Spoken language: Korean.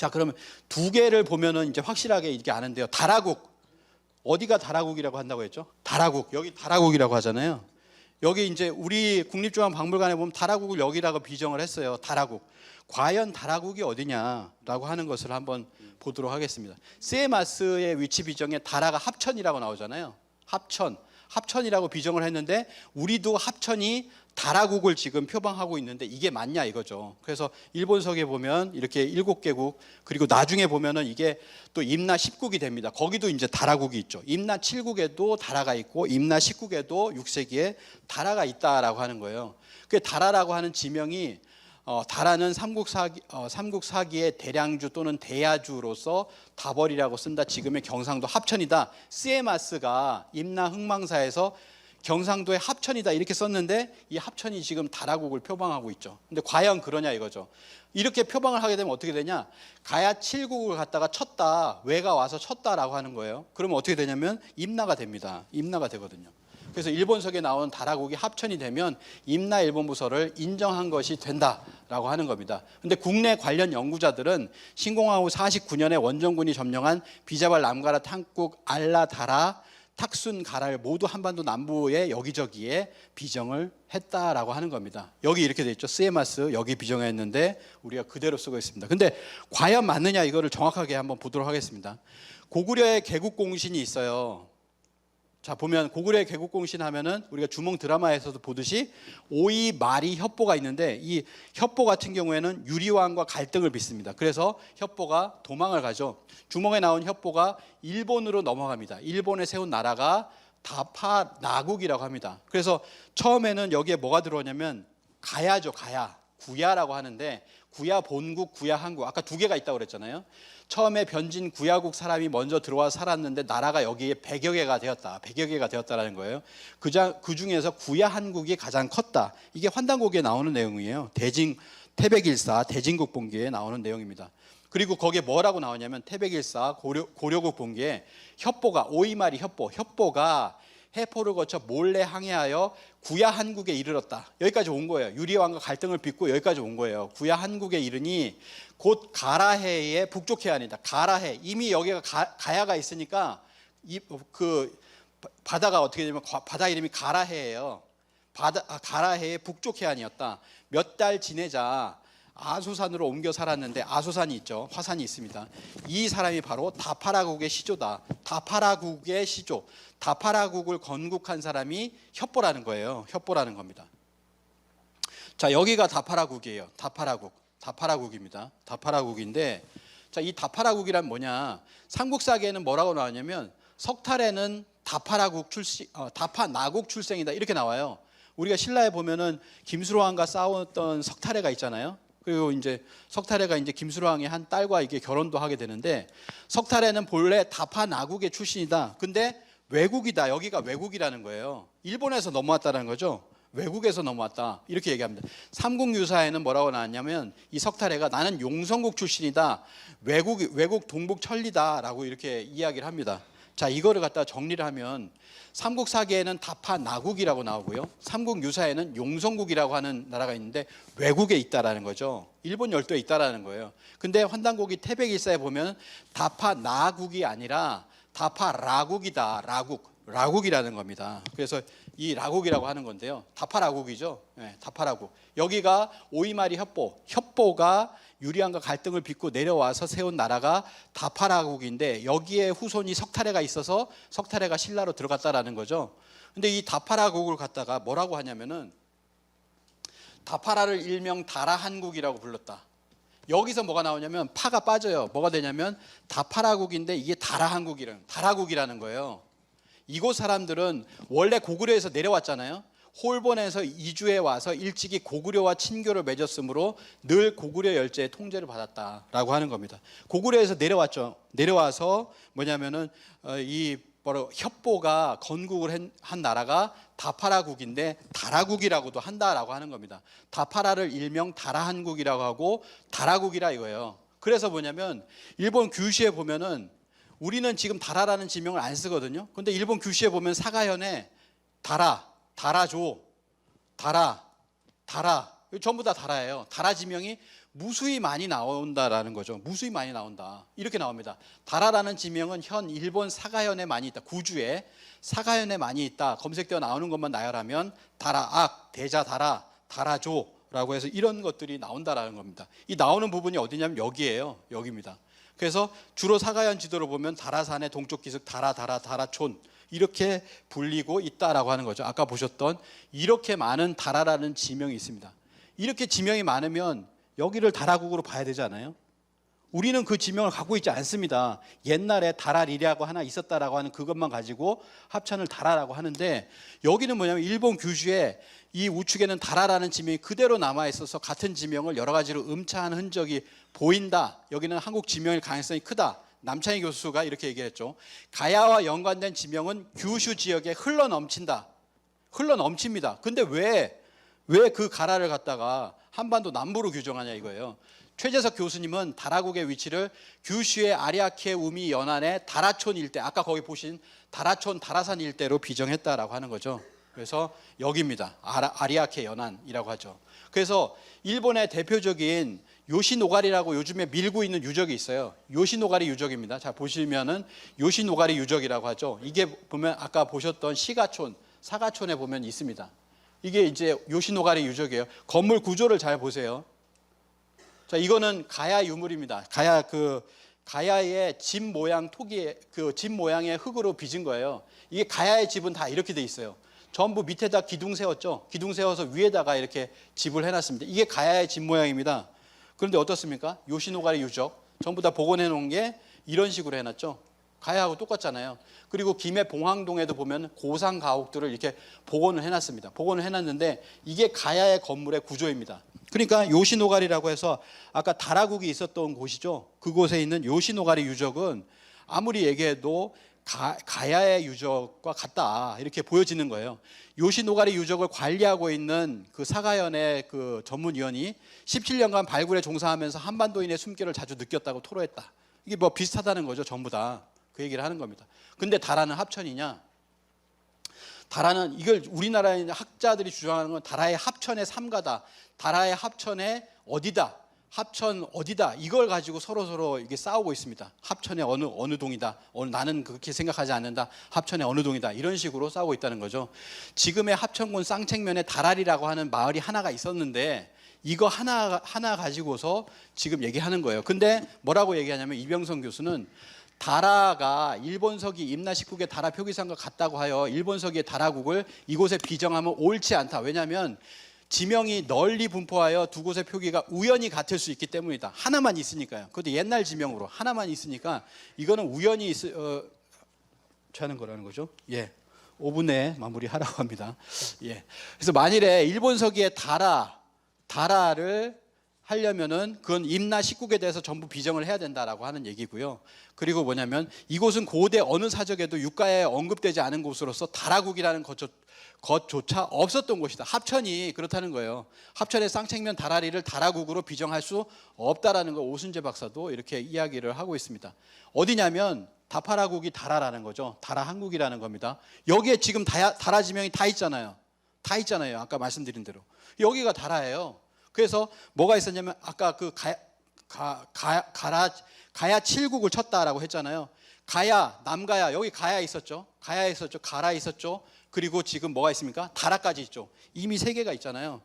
자, 그러면 두 개를 보면은 이제 확실하게 이렇게 아는데요. 다라국. 어디가 다라국이라고 한다고 했죠? 다라국. 여기 다라국이라고 하잖아요. 여기 이제 우리 국립중앙박물관에 보면 다라국을 여기라고 비정을 했어요. 다라국. 과연 다라국이 어디냐라고 하는 것을 한번 보도록 하겠습니다. 스에마스의 위치 비정에 다라가 합천이라고 나오잖아요. 합천이라고 비정을 했는데 우리도 합천이 다라국을 지금 표방하고 있는데 이게 맞냐 이거죠. 그래서 일본석에 보면 이렇게 7개국, 그리고 나중에 보면은 이게 또 임나 10국이 됩니다. 거기도 이제 다라국이 있죠. 임나 7국에도 다라가 있고 임나 10국에도 6세기에 다라가 있다라고 하는 거예요. 그 다라라고 하는 지명이 다라는 삼국사기의 대량주 또는 대야주로서 다벌이라고 쓴다. 지금의 경상도 합천이다. 스에마스가 임나 흥망사에서 경상도의 합천이다 이렇게 썼는데 이 합천이 지금 다라국을 표방하고 있죠. 근데 과연 그러냐 이거죠. 이렇게 표방을 하게 되면 어떻게 되냐? 가야 7국을 갖다가 쳤다, 왜가 와서 쳤다라고 하는 거예요. 그러면 어떻게 되냐면 임나가 됩니다. 임나가 되거든요. 그래서 일본석에 나온 다라국이 합천이 되면 임나 일본부서를 인정한 것이 된다라고 하는 겁니다. 근데 국내 관련 연구자들은 신공화후 49년에 원정군이 점령한 비자발 남가라 탕국 알라다라 탁순 가라를 모두 한반도 남부의 여기저기에 비정을 했다라고 하는 겁니다. 여기 이렇게 돼 있죠. 스에마스 여기 비정했는데 우리가 그대로 쓰고 있습니다. 근데 과연 맞느냐 이거를 정확하게 한번 보도록 하겠습니다. 고구려의 개국공신이 있어요. 자, 보면 고구려의 개국공신 하면은 우리가 주몽 드라마에서도 보듯이 오이, 말이, 협보가 있는데 이 협보 같은 경우에는 유리왕과 갈등을 빚습니다. 그래서 협보가 도망을 가죠. 주몽에 나온 협보가 일본으로 넘어갑니다. 일본에 세운 나라가 다파나국이라고 합니다. 그래서 처음에는 여기에 뭐가 들어오냐면 가야죠. 가야. 구야라고 하는데 구야 본국, 구야 한국. 아까 두 개가 있다고 그랬잖아요. 처음에 변진 구야국 사람이 먼저 들어와 살았는데 나라가 여기에 100여 개가 되었다. 100여 개가 되었다라는 거예요. 그 중에서 구야 한국이 가장 컸다. 이게 환단고기에 나오는 내용이에요. 태백일사 대진국 본기에 나오는 내용입니다. 그리고 거기에 뭐라고 나오냐면 태백일사 고려국 본기에 협보가 오이마리 협보가 해포를 거쳐 몰래 항해하여 구야 한국에 이르렀다. 여기까지 온 거예요. 유리왕과 갈등을 빚고 여기까지 온 거예요. 구야 한국에 이르니 곧 가라해의 북쪽 해안이다. 가라해. 이미 여기가 가야가 있으니까 그 바다가 어떻게 되면 바다 이름이 가라해예요. 가라해의 북쪽 해안이었다. 몇 달 지내자 아소산으로 옮겨 살았는데 아소산이 있죠. 화산이 있습니다. 이 사람이 바로 다파라국의 시조다. 다파라국의 시조. 다파라국을 건국한 사람이 협보라는 거예요. 협보라는 겁니다. 자, 여기가 다파라국이에요. 다파라국입니다. 다파라국인데, 자, 이 다파라국이란 뭐냐? 삼국사기에는 뭐라고 나왔냐면 석탈에는 다파나국 출생이다 이렇게 나와요. 우리가 신라에 보면은 김수로왕과 싸웠던 석탈해가 있잖아요. 그리고 이제 석탈해가 이제 김수로왕의 한 딸과 이게 결혼도 하게 되는데 석탈해는 본래 다파나국의 출신이다. 근데 외국이다. 여기가 외국이라는 거예요. 일본에서 넘어왔다는 거죠. 외국에서 넘어왔다. 이렇게 얘기합니다. 삼국유사에는 뭐라고 나왔냐면 이 석탈해가 나는 용성국 출신이다. 외국 동북 천리다라고 이렇게 이야기를 합니다. 자, 이거를 갖다 정리를 하면 삼국사기에는 다파나국이라고 나오고요. 삼국유사에는 용성국이라고 하는 나라가 있는데 외국에 있다라는 거죠. 일본 열도에 있다라는 거예요. 근데 환단고기 태백일사에 보면 다파나국이 아니라 다파라국이다. 라국이라는 겁니다. 그래서 이 라국이라고 하는 건데요. 다파라국이죠. 네, 다파라국. 여기가 오이마리 협보가 유리왕과 갈등을 빚고 내려와서 세운 나라가 다파라국인데 여기에 후손이 석탈해가 있어서 석탈해가 신라로 들어갔다라는 거죠. 근데 이 다파라국을 갖다가 뭐라고 하냐면은 다파라를 일명 다라한국이라고 불렀다. 여기서 뭐가 나오냐면 파가 빠져요. 뭐가 되냐면 다파라국인데 이게 다라국이라는 거예요. 이곳 사람들은 원래 고구려에서 내려왔잖아요. 홀본에서 이주해 와서 일찍이 고구려와 친교를 맺었으므로 늘 고구려 열제의 통제를 받았다라고 하는 겁니다. 고구려에서 내려왔죠. 내려와서 뭐냐면은 이 바로 협보가 건국을 한 나라가 다파라국인데 다라국이라고도 한다라고 하는 겁니다. 다파라를 일명 다라한국이라고 하고 다라국이라 이거예요. 그래서 뭐냐면 일본 규시에 보면은 우리는 지금 다라라는 지명을 안 쓰거든요. 근데 일본 규시에 보면 사가현에 다라조, 다라 전부 다 다라예요. 다라 지명이 무수히 많이 나온다라는 거죠. 무수히 많이 나온다. 이렇게 나옵니다. 다라라는 지명은 현 일본 사가현에 많이 있다. 구주에 사가현에 많이 있다. 검색되어 나오는 것만 나열하면 다라악, 대자다라, 다라조라고 해서 이런 것들이 나온다라는 겁니다. 이 나오는 부분이 어디냐면 여기예요. 여기입니다. 그래서 주로 사가현 지도를 보면 다라산의 동쪽 기슭 다라촌 이렇게 불리고 있다라고 하는 거죠. 아까 보셨던 이렇게 많은 다라라는 지명이 있습니다. 이렇게 지명이 많으면 여기를 다라국으로 봐야 되지 않아요? 우리는 그 지명을 갖고 있지 않습니다. 옛날에 다라리라고 하나 있었다라고 하는 그것만 가지고 합천을 다라라고 하는데, 여기는 뭐냐면 일본 규슈에 이 우측에는 다라라는 지명이 그대로 남아 있어서 같은 지명을 여러 가지로 음차한 흔적이 보인다. 여기는 한국 지명일 가능성이 크다. 남창희 교수가 이렇게 얘기했죠. 가야와 연관된 지명은 규슈 지역에 흘러 넘친다. 흘러 넘칩니다. 근데 왜 그 가라를 갖다가 한반도 남부로 규정하냐 이거예요. 최재석 교수님은 다라국의 위치를 규슈의 아리아케 우미 연안의 다라촌 일대, 아까 거기 보신 다라촌 다라산 일대로 비정했다라고 하는 거죠. 그래서 여기입니다. 아리아케 연안이라고 하죠. 그래서 일본의 대표적인 요시노가리라고 요즘에 밀고 있는 유적이 있어요. 요시노가리 유적입니다. 자, 보시면은 요시노가리 유적이라고 하죠. 이게 보면 아까 보셨던 시가촌, 사가촌에 보면 있습니다. 이게 이제 요시노가리 유적이에요. 건물 구조를 잘 보세요. 자, 이거는 가야 유물입니다. 가야의 집 모양 토기에 그 집 모양의 흙으로 빚은 거예요. 이게 가야의 집은 다 이렇게 돼 있어요. 전부 밑에다 기둥 세웠죠. 기둥 세워서 위에다가 이렇게 집을 해놨습니다. 이게 가야의 집 모양입니다. 그런데 어떻습니까? 요시노가리 유적 전부 다 복원해 놓은 게 이런 식으로 해놨죠. 가야하고 똑같잖아요. 그리고 김해 봉황동에도 보면 고상 가옥들을 이렇게 복원을 해놨습니다. 복원을 해놨는데 이게 가야의 건물의 구조입니다. 그러니까 요시노가리라고 해서 아까 다라국이 있었던 곳이죠. 그곳에 있는 요시노가리 유적은 아무리 얘기해도 가야의 유적과 같다 이렇게 보여지는 거예요. 요시노가리 유적을 관리하고 있는 그 사가현의 그 전문위원이 17년간 발굴에 종사하면서 한반도인의 숨결을 자주 느꼈다고 토로했다. 이게 뭐 비슷하다는 거죠. 전부 다 그 얘기를 하는 겁니다. 근데 다라는 합천이냐? 다라는 이걸 우리나라의 학자들이 주장하는 건 다라의 합천의 삼가다. 다라의 합천의 어디다. 합천 어디다. 이걸 가지고 서로 이게 싸우고 있습니다. 합천의 어느 동이다. 나는 그렇게 생각하지 않는다. 합천의 어느 동이다. 이런 식으로 싸우고 있다는 거죠. 지금의 합천군 쌍책면에 다라리라고 하는 마을이 하나가 있었는데 이거 하나 가지고서 지금 얘기하는 거예요. 근데 뭐라고 얘기하냐면 이병성 교수는 다라가 일본서기 임나 19개 다라 표기산과 같다고 하여 일본서기의 다라국을 이곳에 비정하면 옳지 않다. 왜냐하면 지명이 널리 분포하여 두 곳의 표기가 우연히 같을 수 있기 때문이다. 하나만 있으니까요. 그것도 옛날 지명으로 하나만 있으니까 이거는 우연히 하는 거라는 거죠. 예, 5분 내에 마무리하라고 합니다. 예, 그래서 만일에 일본서기의 다라를 하려면은 그건 임나 19개 대해서 전부 비정을 해야 된다라고 하는 얘기고요. 그리고 뭐냐면 이곳은 고대 어느 사적에도 유가에 언급되지 않은 곳으로서 다라국이라는 것조차 없었던 곳이다. 합천이 그렇다는 거예요. 합천의 쌍책면 다라리를 다라국으로 비정할 수 없다라는 거 오순재 박사도 이렇게 이야기를 하고 있습니다. 어디냐면 다파라국이 다라라는 거죠. 다라 한국이라는 겁니다. 여기에 지금 다라 지명이 다 있잖아요. 다 있잖아요. 아까 말씀드린 대로 여기가 다라예요. 그래서 뭐가 있었냐면 아까 그 가야 7국을 쳤다라고 했잖아요. 가야, 남가야, 여기 가야 있었죠. 가야 있었죠. 가라 있었죠. 그리고 지금 뭐가 있습니까? 다라까지 있죠. 이미 세 개가 있잖아요.